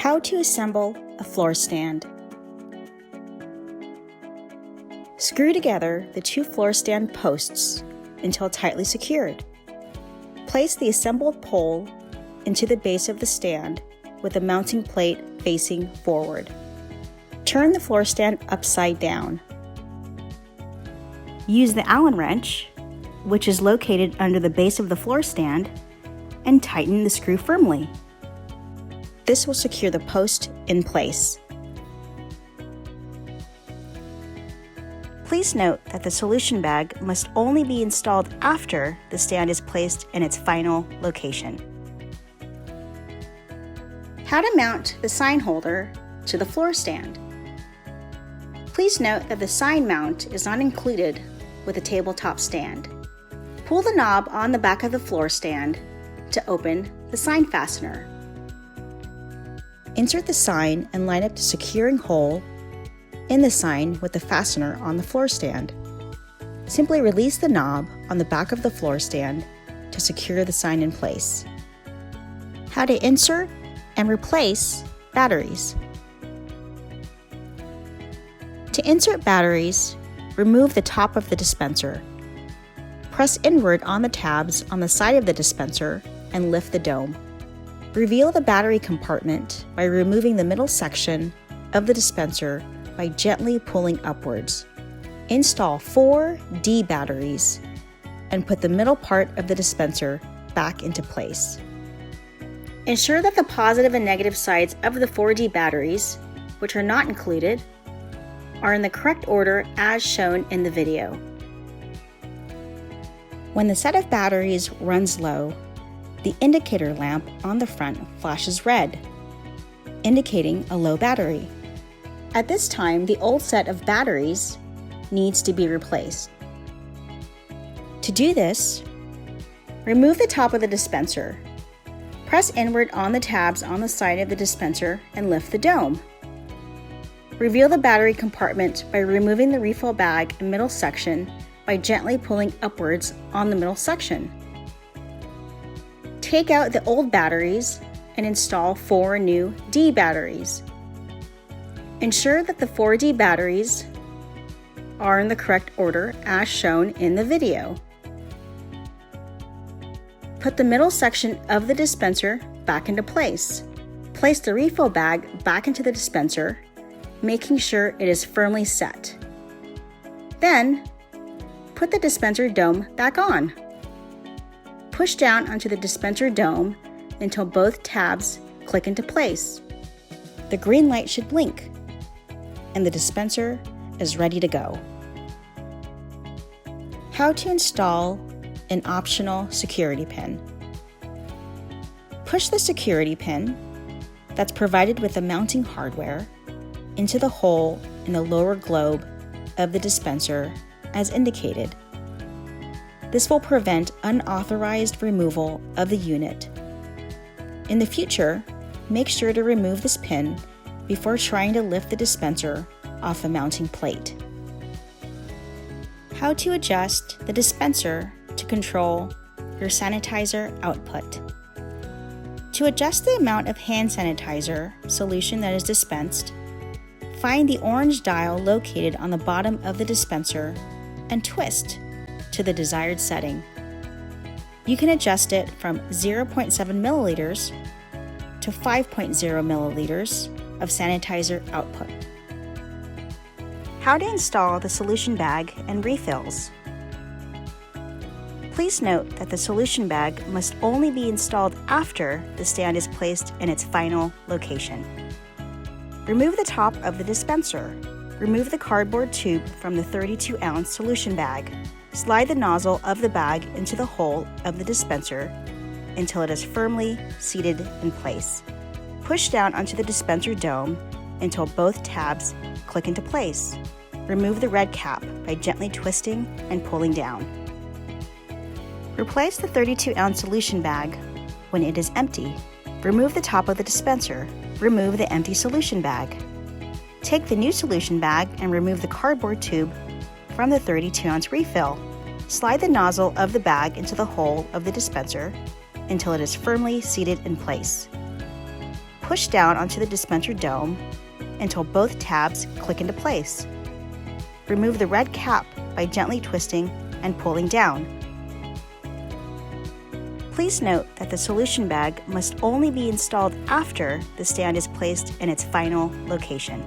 How to assemble a floor stand. Screw together the two floor stand posts until tightly secured. Place the assembled pole into the base of the stand with the mounting plate facing forward. Turn the floor stand upside down. Use the Allen wrench, which is located under the base of the floor stand, and tighten the screw firmly. This will secure the post in place. Please note that the solution bag must only be installed after the stand is placed in its final location. How to mount the sign holder to the floor stand. Please note that the sign mount is not included with a tabletop stand. Pull the knob on the back of the floor stand to open the sign fastener. Insert the sign and line up the securing hole in the sign with the fastener on the floor stand. Simply release the knob on the back of the floor stand to secure the sign in place. How to insert and replace batteries. To insert batteries, remove the top of the dispenser. Press inward on the tabs on the side of the dispenser and lift the dome. Reveal the battery compartment by removing the middle section of the dispenser by gently pulling upwards. Install 4 D batteries and put the middle part of the dispenser back into place. Ensure that the positive and negative sides of the 4D batteries, which are not included, are in the correct order as shown in the video. When the set of batteries runs low, the indicator lamp on the front flashes red, indicating a low battery. At this time, the old set of batteries needs to be replaced. To do this, remove the top of the dispenser. Press inward on the tabs on the side of the dispenser and lift the dome. Reveal the battery compartment by removing the refill bag and middle section by gently pulling upwards on the middle section. Take out the old batteries and install 4 new D batteries. Ensure that the 4D batteries are in the correct order as shown in the video. Put the middle section of the dispenser back into place. Place the refill bag back into the dispenser, making sure it is firmly set. Then, put the dispenser dome back on. Push down onto the dispenser dome until both tabs click into place. The green light should blink, and the dispenser is ready to go. How to install an optional security pin. Push the security pin that's provided with the mounting hardware into the hole in the lower globe of the dispenser as indicated. This will prevent unauthorized removal of the unit. In the future, make sure to remove this pin before trying to lift the dispenser off the mounting plate. How to adjust the dispenser to control your sanitizer output. To adjust the amount of hand sanitizer solution that is dispensed, find the orange dial located on the bottom of the dispenser and twist to the desired setting. You can adjust it from 0.7 milliliters to 5.0 milliliters of sanitizer output. How to install the solution bag and refills. Please note that the solution bag must only be installed after the stand is placed in its final location. Remove the top of the dispenser. Remove the cardboard tube from the 32-ounce solution bag. Slide the nozzle of the bag into the hole of the dispenser until it is firmly seated in place. Push down onto the dispenser dome until both tabs click into place. Remove the red cap by gently twisting and pulling down. Replace the 32-ounce solution bag when it is empty. Remove the top of the dispenser. Remove the empty solution bag. Take the new solution bag and remove the cardboard tube from the 32-ounce refill. Slide the nozzle of the bag into the hole of the dispenser until it is firmly seated in place. push down onto the dispenser dome until both tabs click into place. Remove the red cap by gently twisting and pulling down. Please note that the solution bag must only be installed after the stand is placed in its final location.